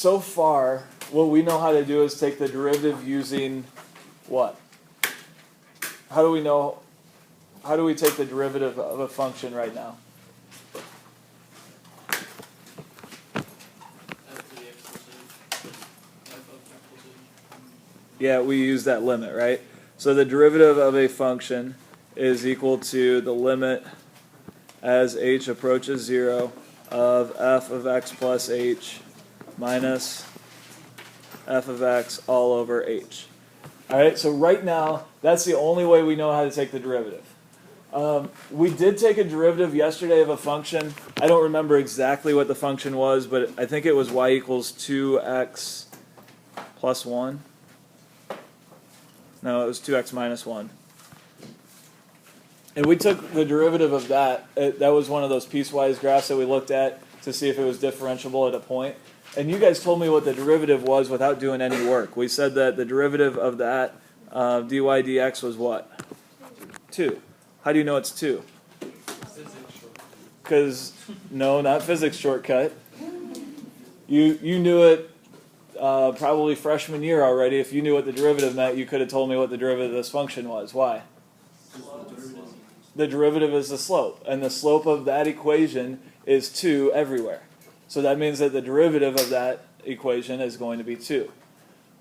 so far, what we know how to do is take the derivative using what? How do we take the derivative of a function right now? Yeah, we use that limit, right? So the derivative of a function is equal to the limit as h approaches 0 of f of x plus h minus f of x all over h. All right, so right now, that's the only way we know how to take the derivative. We did take a derivative yesterday of a function. I don't remember exactly what the function was, but I think it was y equals 2x plus 1. No, it was 2x minus 1. And we took the derivative of that. That was one of those piecewise graphs that we looked at to see if it was differentiable at a point. And you guys told me what the derivative was without doing any work. We said that the derivative of that dy dx was what? 2. How do you know it's 2? Because, no, not physics shortcut. You knew it probably freshman year already. If you knew what the derivative meant, you could have told me what the derivative of this function was. Why? The derivative is the slope. And the slope of that equation is 2 everywhere. So that means that the derivative of that equation is going to be 2.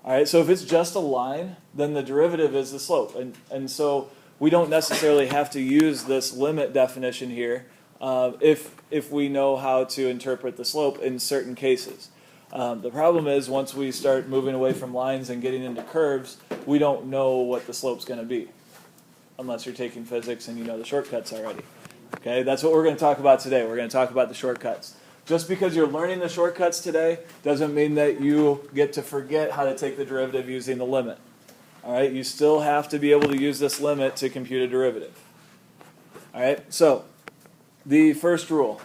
All right, so if it's just a line, then the derivative is the slope. And so we don't necessarily have to use this limit definition here if we know how to interpret the slope in certain cases. The problem is once we start moving away from lines and getting into curves, we don't know what the slope's going to be, unless you're taking physics and you know the shortcuts already. Okay, that's what we're going to talk about today. We're going to talk about the shortcuts. Just because you're learning the shortcuts today doesn't mean that you get to forget how to take the derivative using the limit. All right, you still have to be able to use this limit to compute a derivative. All right, so the first rule.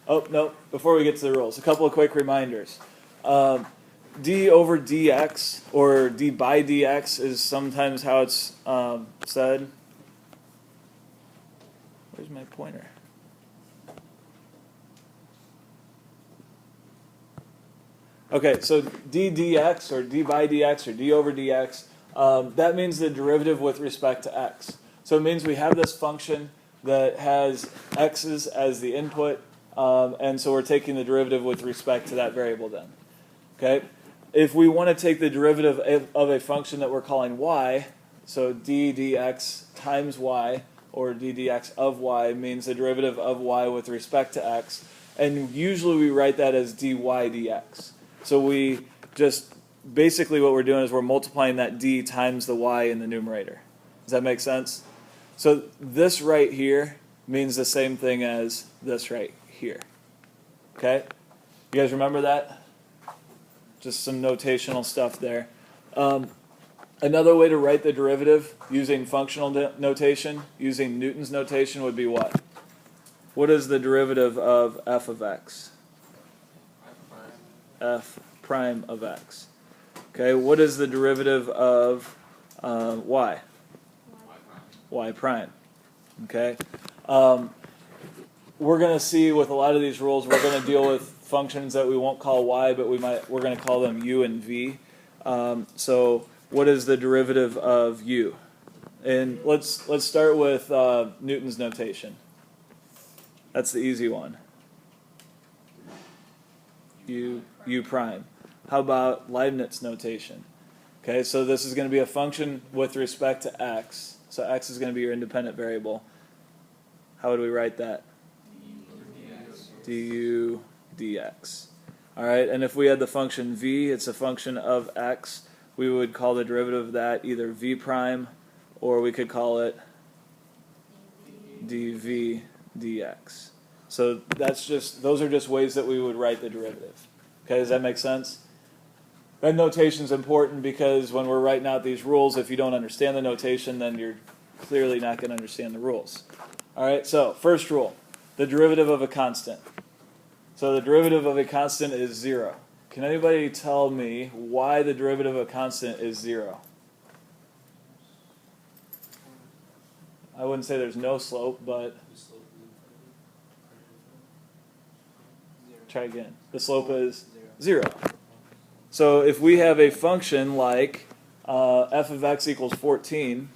Oh, no, before we get to the rules, a couple of quick reminders. D over dx, or d by dx, is sometimes how it's said. Where's my pointer? Okay, so d dx, or d by dx, or d over dx, that means the derivative with respect to x. So it means we have this function that has x's as the input, and so we're taking the derivative with respect to that variable then. Okay, if we want to take the derivative of a function that we're calling y, so d dx times y, or d dx of y, means the derivative of y with respect to x, and usually we write that as dy dx. So we just, basically what we're doing is we're multiplying that d times the y in the numerator. Does that make sense? So this right here means the same thing as this right here. Okay? You guys remember that? Just some notational stuff there. Another way to write the derivative using functional notation, using Newton's notation, would be what? What is the derivative of f of x? F prime of x. Okay, what is the derivative of y? Y prime. Okay. We're going to see with a lot of these rules, we're going to deal with functions that we won't call y, but we're going to call them u and v. So what is the derivative of u? And let's start with Newton's notation. That's the easy one. U prime. How about Leibniz notation? Okay, so this is going to be a function with respect to x. So x is going to be your independent variable. How would we write that? Du dx. All right, and if we had the function v, it's a function of x, we would call the derivative of that either v prime, or we could call it dv dx. So those are just ways that we would write the derivative. Okay, does that make sense? That notation is important because when we're writing out these rules, if you don't understand the notation, then you're clearly not going to understand the rules. All right, so first rule, the derivative of a constant. So the derivative of a constant is 0. Can anybody tell me why the derivative of a constant is 0? I wouldn't say there's no slope, but try again. The slope is 0. So if we have a function like f of x equals 14,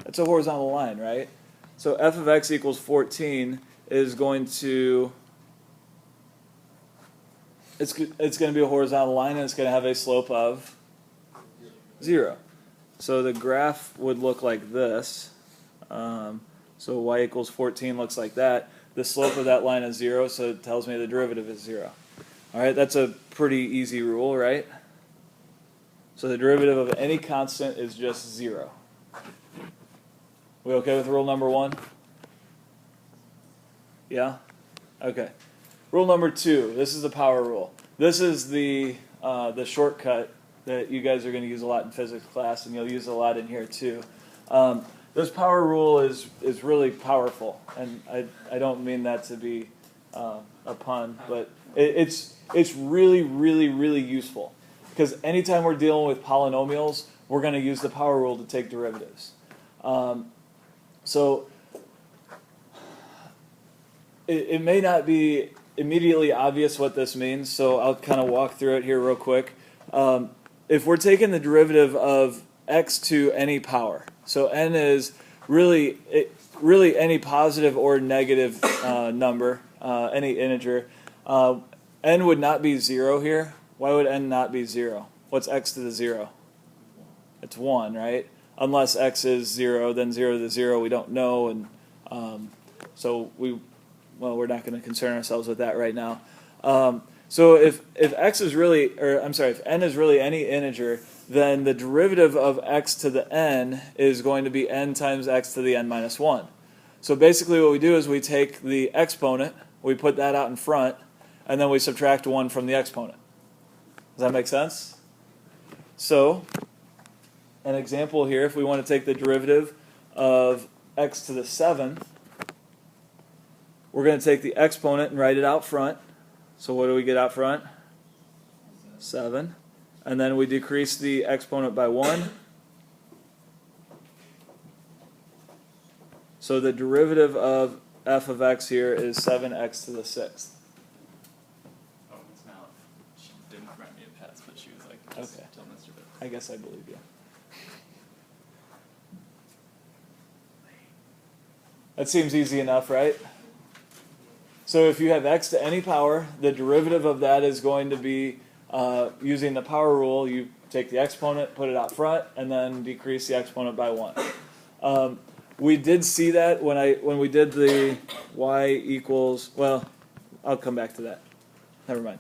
that's a horizontal line, right? So f of x equals 14 is going to, it's going to be a horizontal line, and it's going to have a slope of 0. So the graph would look like this. So y equals 14 looks like that. The slope of that line is 0, so it tells me the derivative is 0. All right, that's a pretty easy rule, right? So the derivative of any constant is just 0. We okay with rule number 1? Yeah? Okay. Rule number 2, this is the power rule. This is the shortcut that you guys are going to use a lot in physics class, and you'll use a lot in here too. This power rule is really powerful, and I don't mean that to be a pun, but it's really, really, really useful. Because anytime we're dealing with polynomials, we're going to use the power rule to take derivatives. So it may not be immediately obvious what this means, so I'll kind of walk through it here real quick. If we're taking the derivative of x to any power, so n is really any positive or negative number, any integer, n would not be 0 here. Why would n not be 0? What's x to the 0? It's 1, right? Unless x is 0, then 0 to 0 we don't know, and so we're not going to concern ourselves with that right now. So if x is really, if n is really any integer, then the derivative of x to the n is going to be n times x to the n minus 1. So basically what we do is we take the exponent, we put that out in front, and then we subtract 1 from the exponent. Does that make sense? So an example here, if we want to take the derivative of x to the 7th, we're going to take the exponent and write it out front. So what do we get out front? 7. And then we decrease the exponent by 1. So the derivative of f of x here is 7x to the 6th. Oh, it's now. She didn't write me a pass, but she was like, okay. Tell Mr. Bill. I guess I believe you. That seems easy enough, right? So if you have x to any power, the derivative of that is going to be, using the power rule, you take the exponent, put it out front, and then decrease the exponent by 1. We did see that when we did the y equals, well, I'll come back to that. Never mind.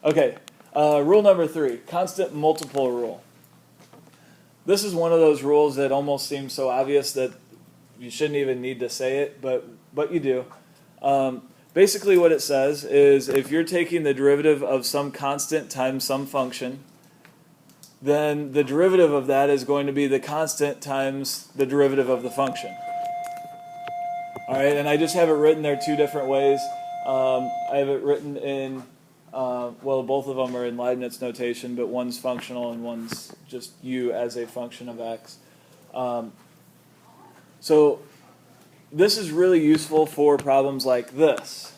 Okay, rule number 3, constant multiple rule. This is one of those rules that almost seems so obvious that you shouldn't even need to say it, but you do. Basically what it says is if you're taking the derivative of some constant times some function, then the derivative of that is going to be the constant times the derivative of the function. All right, and I just have it written there 2 different ways. I have it written in, well, both of them are in Leibniz notation, but one's functional and one's just u as a function of x. So this is really useful for problems like this.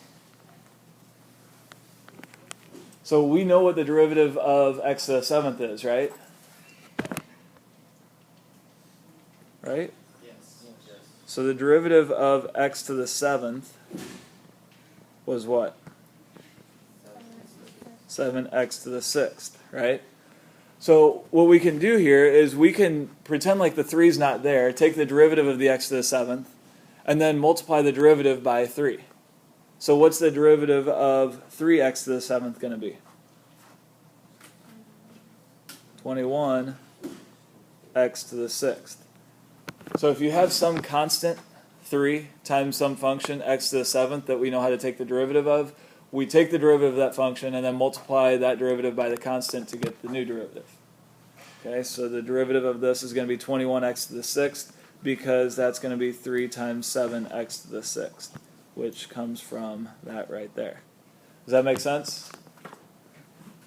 So we know what the derivative of x to the 7th is, right? Right? Yes. So the derivative of x to the 7th was what? 7x to the 6th, right? So what we can do here is we can pretend like the 3 is not there, take the derivative of the x to the 7th, and then multiply the derivative by 3. So what's the derivative of 3x to the 7th going to be? 21x to the 6th. So if you have some constant, 3 times some function, x to the 7th, that we know how to take the derivative of, we take the derivative of that function and then multiply that derivative by the constant to get the new derivative. Okay, so the derivative of this is going to be 21x to the 6th, because that's going to be 3 times 7x to the 6th, which comes from that right there. Does that make sense?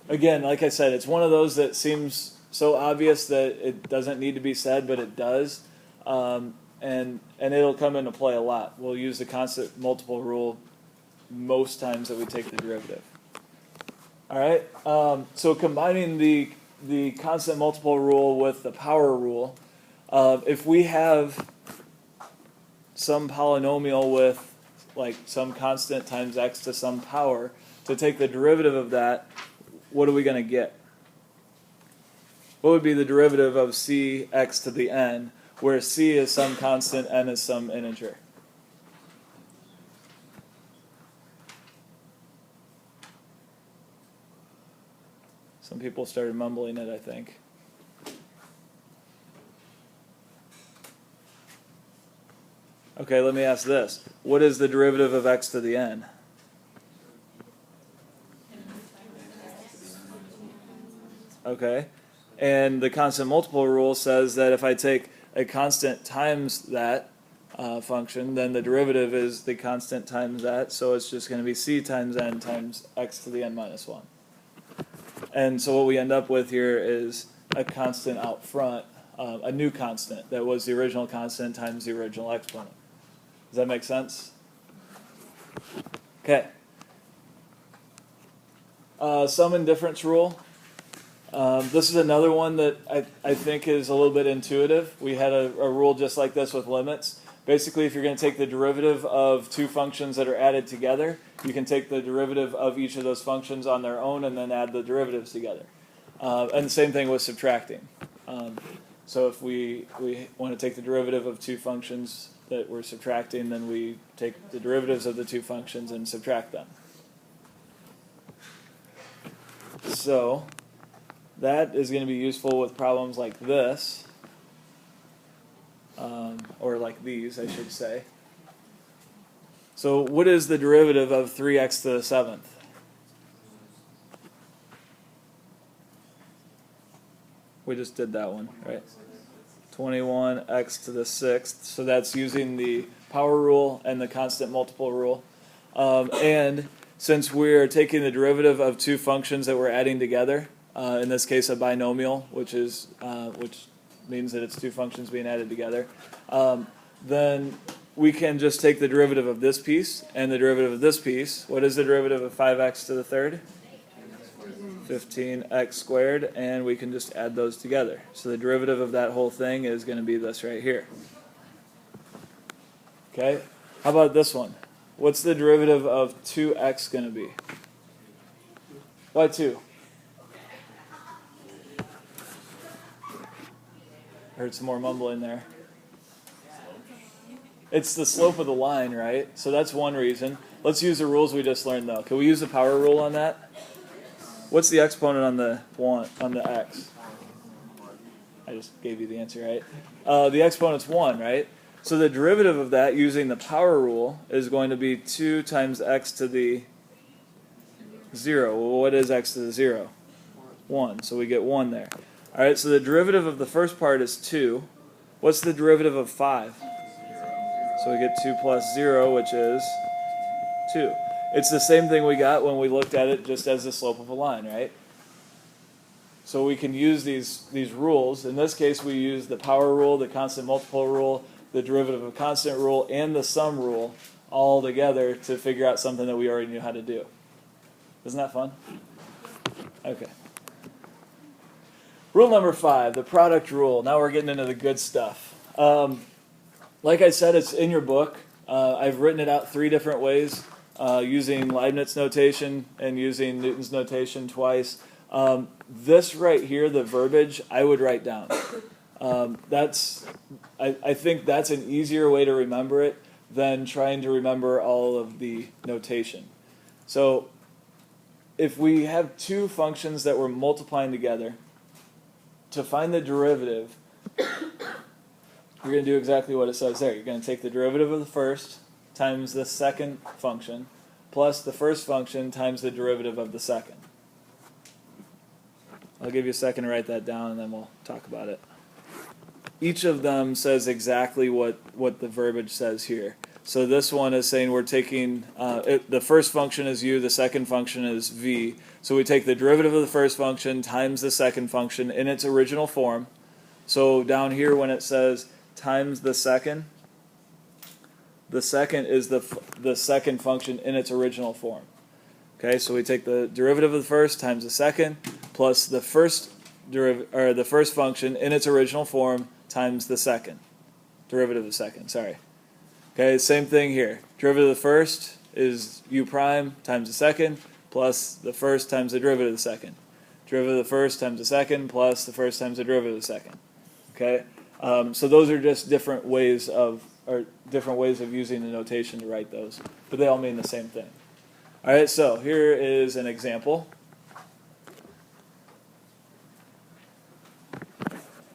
Again, like I said, it's one of those that seems so obvious that it doesn't need to be said, but it does. and it'll come into play a lot. We'll use the constant multiple rule most times that we take the derivative. All right, so combining the constant multiple rule with the power rule, if we have some polynomial with like some constant times x to some power, to take the derivative of that, what are we going to get? What would be the derivative of c x to the n, where c is some constant, n is some integer? Some people started mumbling it, I think. Okay, let me ask this. What is the derivative of x to the n? Okay, and the constant multiple rule says that if I take a constant times that function, then the derivative is the constant times that, so it's just going to be c times n times x to the n minus 1. And so what we end up with here is a constant out front, a new constant that was the original constant times the original exponent. Does that make sense? Okay. Sum and difference rule. This is another one that I think is a little bit intuitive. We had a rule just like this with limits. Basically, if you're going to take the derivative of two functions that are added together, you can take the derivative of each of those functions on their own and then add the derivatives together. And the same thing with subtracting. So if we want to take the derivative of two functions that we're subtracting, then we take the derivatives of the two functions and subtract them. So that is going to be useful with problems like this, or like these, I should say. So what is the derivative of 3x to the 7th? We just did that one, right? 21x to the 6th. So that's using the power rule and the constant multiple rule. And since we're taking the derivative of two functions that we're adding together, in this case a binomial, which means that it's two functions being added together, then we can just take the derivative of this piece and the derivative of this piece. What is the derivative of 5x to the 3rd? 15x squared, and we can just add those together. So the derivative of that whole thing is going to be this right here. Okay, how about this one? What's the derivative of 2x going to be? Why 2? I heard some more mumbling there. It's the slope of the line, right? So that's one reason. Let's use the rules we just learned, though. Can we use the power rule on that? What's the exponent on the x? I just gave you the answer, right? The exponent's 1, right? So the derivative of that using the power rule is going to be 2 times x to the 0. Well, what is x to the 0? 1. So we get 1 there. All right, so the derivative of the first part is 2. What's the derivative of 5? So we get 2 plus 0, which is 2. It's the same thing we got when we looked at it just as the slope of a line, right? So we can use these rules. In this case, we use the power rule, the constant multiple rule, the derivative of constant rule, and the sum rule all together to figure out something that we already knew how to do. Isn't that fun? Okay. Rule number 5, the product rule. Now we're getting into the good stuff. Like I said, it's in your book. I've written it out 3 different ways, using Leibniz notation and using Newton's notation twice. This right here, the verbiage, I would write down. I think that's an easier way to remember it than trying to remember all of the notation. So if we have two functions that we're multiplying together, to find the derivative, you're going to do exactly what it says there. You're going to take the derivative of the first times the second function plus the first function times the derivative of the second. I'll give you a second to write that down and then we'll talk about it. Each of them says exactly what the verbiage says here. So this one is saying we're taking, the first function is u, the second function is v. So we take the derivative of the first function times the second function in its original form. So down here when it says times the second. The second is the second function in its original form. Okay, so we take the derivative of the first times the second plus the first the first function in its original form times the second. Derivative of the second, sorry. Okay, same thing here. Derivative of the first is u prime times the second plus the first times the derivative of the second. Derivative of the first times the second plus the first times the derivative of the second. Okay, so those are just different ways of using the notation to write those, but they all mean the same thing. All right, so here is an example.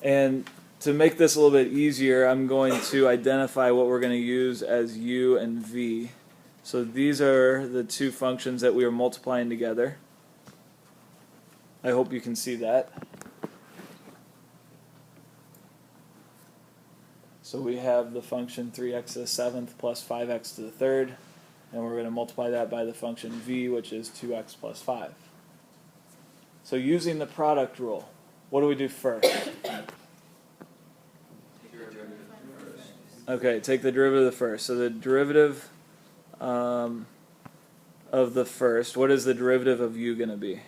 And to make this a little bit easier, I'm going to identify what we're going to use as u and v. So these are the two functions that we are multiplying together. I hope you can see that. So we have the function 3x to the 7th plus 5x to the 3rd, and we're going to multiply that by the function v, which is 2x plus 5. So using the product rule, what do we do first? Okay, take the derivative of the first. So the derivative of the first, what is the derivative of u going to be?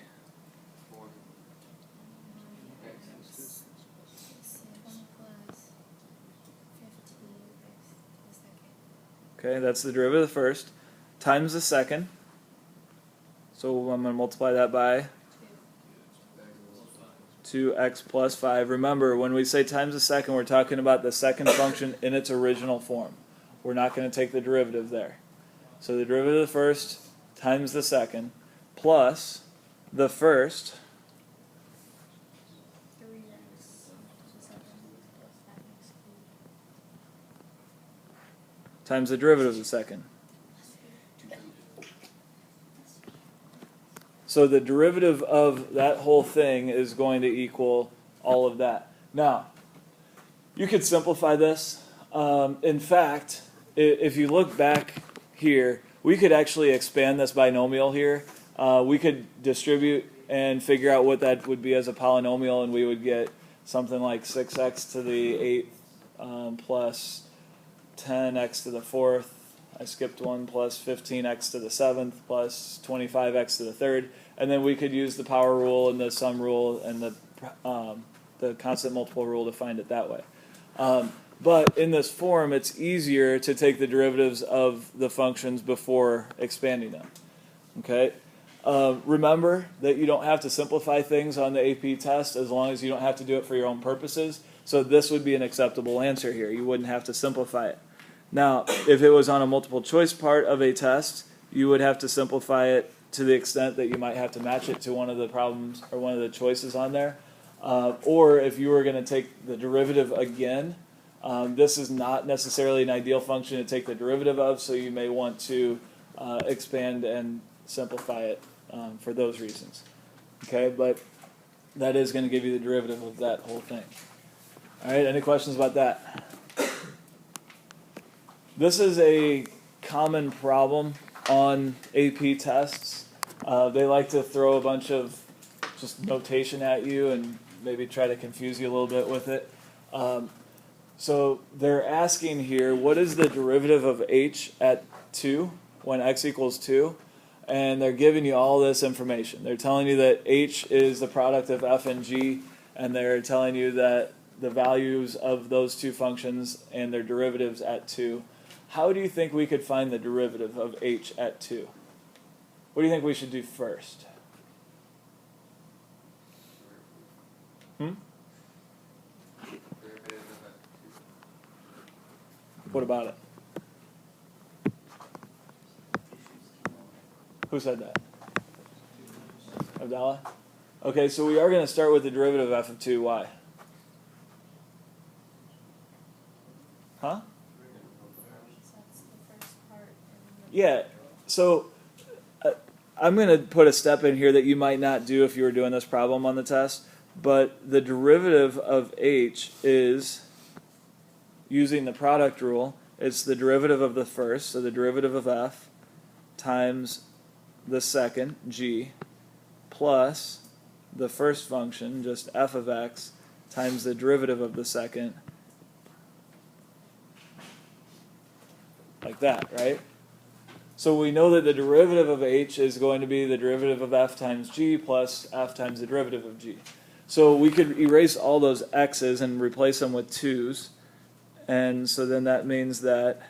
Okay, that's the derivative of the first, times the second. So I'm going to multiply that by 2x plus 5. Remember, when we say times the second, we're talking about the second function in its original form. We're not going to take the derivative there. So the derivative of the first times the second plus the first times the derivative of the second. So the derivative of that whole thing is going to equal all of that. Now, you could simplify this. In fact, if you look back here, we could actually expand this binomial here. We could distribute and figure out what that would be as a polynomial, and we would get something like 6x to the 8th plus 10x to the 4th. I skipped one, plus 15x to the 7th plus 25x to the 3rd. And then we could use the power rule and the sum rule and the constant multiple rule to find it that way. But in this form, it's easier to take the derivatives of the functions before expanding them. Okay. Remember that you don't have to simplify things on the AP test as long as you don't have to do it for your own purposes. So this would be an acceptable answer here. You wouldn't have to simplify it. Now, if it was on a multiple choice part of a test, you would have to simplify it to the extent that you might have to match it to one of the problems or one of the choices on there. Or if you were going to take the derivative again, this is not necessarily an ideal function to take the derivative of, so you may want to expand and simplify it for those reasons. Okay, but that is going to give you the derivative of that whole thing. All right, any questions about that? This is a common problem on AP tests. They like to throw a bunch of just notation at you and maybe try to confuse you a little bit with it. So they're asking here, what is the derivative of h at 2 when x equals 2? And they're giving you all this information. They're telling you that h is the product of f and g, and they're telling you that the values of those two functions and their derivatives at 2. How do you think we could find the derivative of h at 2? What do you think we should do first? What about it? Who said that? Abdallah? Okay, so we are going to start with the derivative of f of 2. Why? Huh? Yeah, so I'm going to put a step in here that you might not do if you were doing this problem on the test, but the derivative of h is, using the product rule, it's the derivative of the first, so the derivative of f, times the second, g, plus the first function, just f of x, times the derivative of the second, like that, right? So we know that the derivative of h is going to be the derivative of f times g plus f times the derivative of g. So we could erase all those x's and replace them with 2's. And so then that means that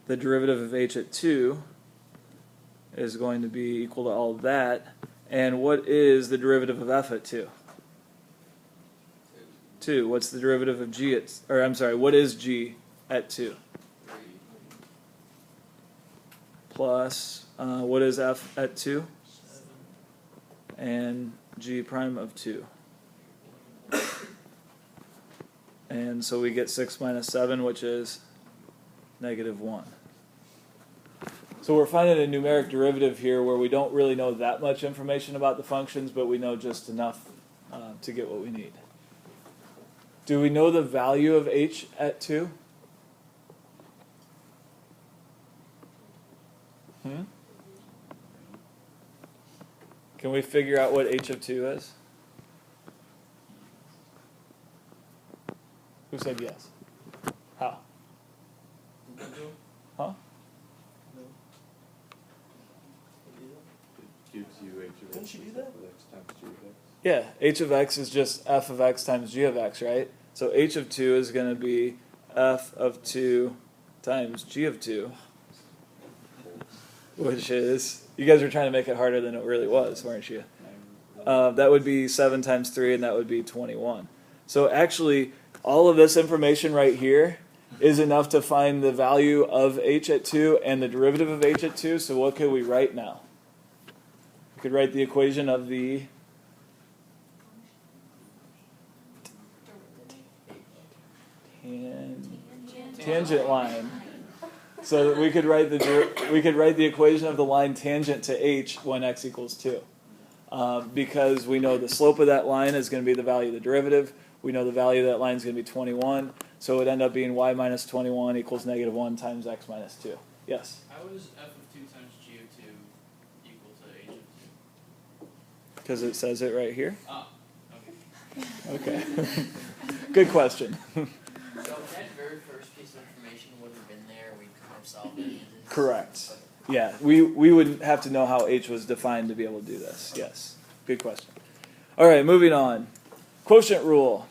the derivative of h at 2 is going to be equal to all of that. And what is the derivative of f at 2? 2. What's the derivative of g at, or I'm sorry, what is g at 2? Plus, what is f at 2? And g prime of 2. And so we get 6 minus 7, which is -1. So we're finding a numeric derivative here where we don't really know that much information about the functions, but we know just enough to get what we need. Do we know the value of h at 2? Can we figure out what h of 2 is? Who said yes? How? Huh? Gives you h of x times g of x. Yeah, h of x is just f of x times g of x, right? So h of 2 is going to be f of 2 times g of 2, which is, you guys were trying to make it harder than it really was, weren't you? That would be 7 times 3, and that would be 21. So actually, all of this information right here is enough to find the value of h at 2 and the derivative of h at 2. So what could we write now? We could write the equation of the tangent line. So that we could write the equation of the line tangent to h when x equals 2. Because we know the slope of that line is going to be the value of the derivative. We know the value of that line is going to be 21. So it would end up being y minus 21 equals -1 times x minus 2. Yes? How is f of 2 times g of 2 equal to h of 2? Because it says it right here. Ah, okay. Okay. Good question. So that very first piece of information would have been there, we could have solved it. Correct. Yeah, we would have to know how h was defined to be able to do this. Yes. Good question. All right, moving on. Quotient rule.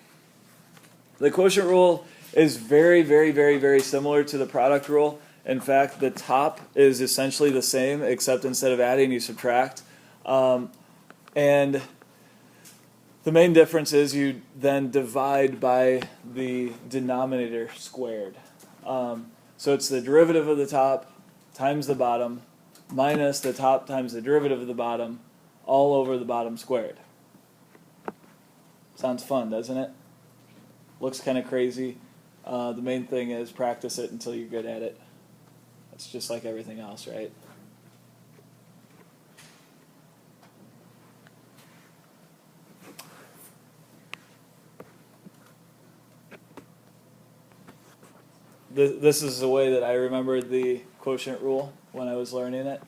The quotient rule is very, very, very, very similar to the product rule. In fact, the top is essentially the same, except instead of adding, you subtract. And the main difference is you then divide by the denominator squared. So it's the derivative of the top times the bottom minus the top times the derivative of the bottom all over the bottom squared. Sounds fun, doesn't it? Looks kind of crazy. The main thing is practice it until you're good at it. It's just like everything else, right? This is the way that I remembered the quotient rule when I was learning it.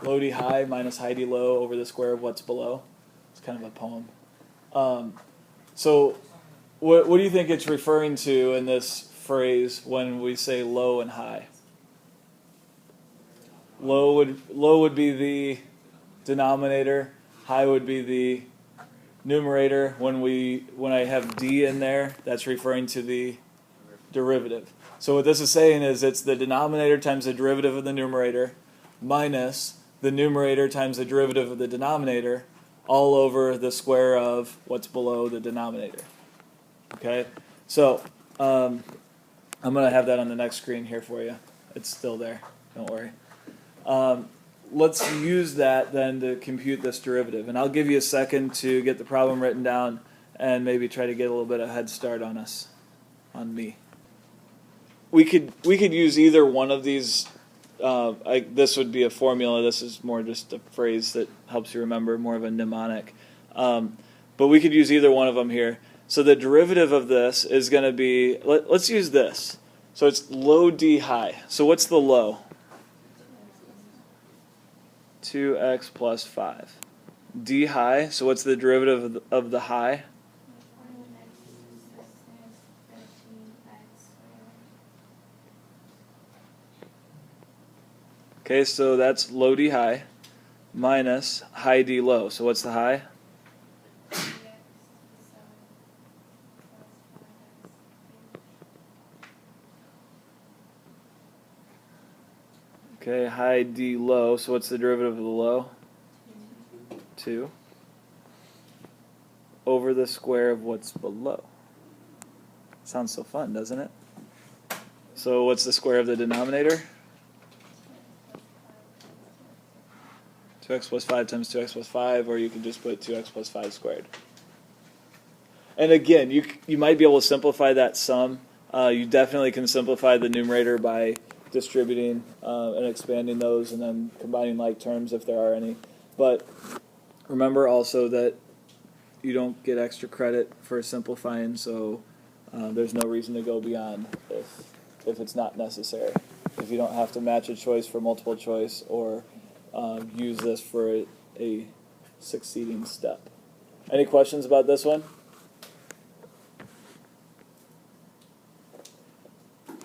Low D high minus high D low over the square of what's below. It's kind of a poem. So what do you think it's referring to in this phrase when we say low and high? Low would be the denominator. High would be the numerator. When I have D in there, that's referring to the derivative. So what this is saying is it's the denominator times the derivative of the numerator minus the numerator times the derivative of the denominator all over the square of what's below the denominator. Okay? So I'm going to have that on the next screen here for you. It's still there. Don't worry. Let's use that then to compute this derivative. And I'll give you a second to get the problem written down and maybe try to get a little bit of head start on me. We could use either one of these. This would be a formula. This is more just a phrase that helps you remember, more of a mnemonic. But we could use either one of them here. So the derivative of this is going to be, let's use this. So it's low D high. So what's the low? 2x plus 5. d high. So what's the derivative of the high? Okay, so that's low d high minus high d low. So what's the high? Okay, high d low. So what's the derivative of the low? 2 over the square of what's below. Sounds so fun, doesn't it? So what's the square of the denominator? 2x plus 5 times 2x plus 5, or you can just put 2x plus 5 squared. And again, you might be able to simplify that sum. You definitely can simplify the numerator by distributing and expanding those and then combining like terms if there are any. But remember also that you don't get extra credit for simplifying, so there's no reason to go beyond if it's not necessary. If you don't have to match a choice for multiple choice or use this for a succeeding step. Any questions about this one?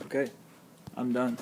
Okay, I'm done.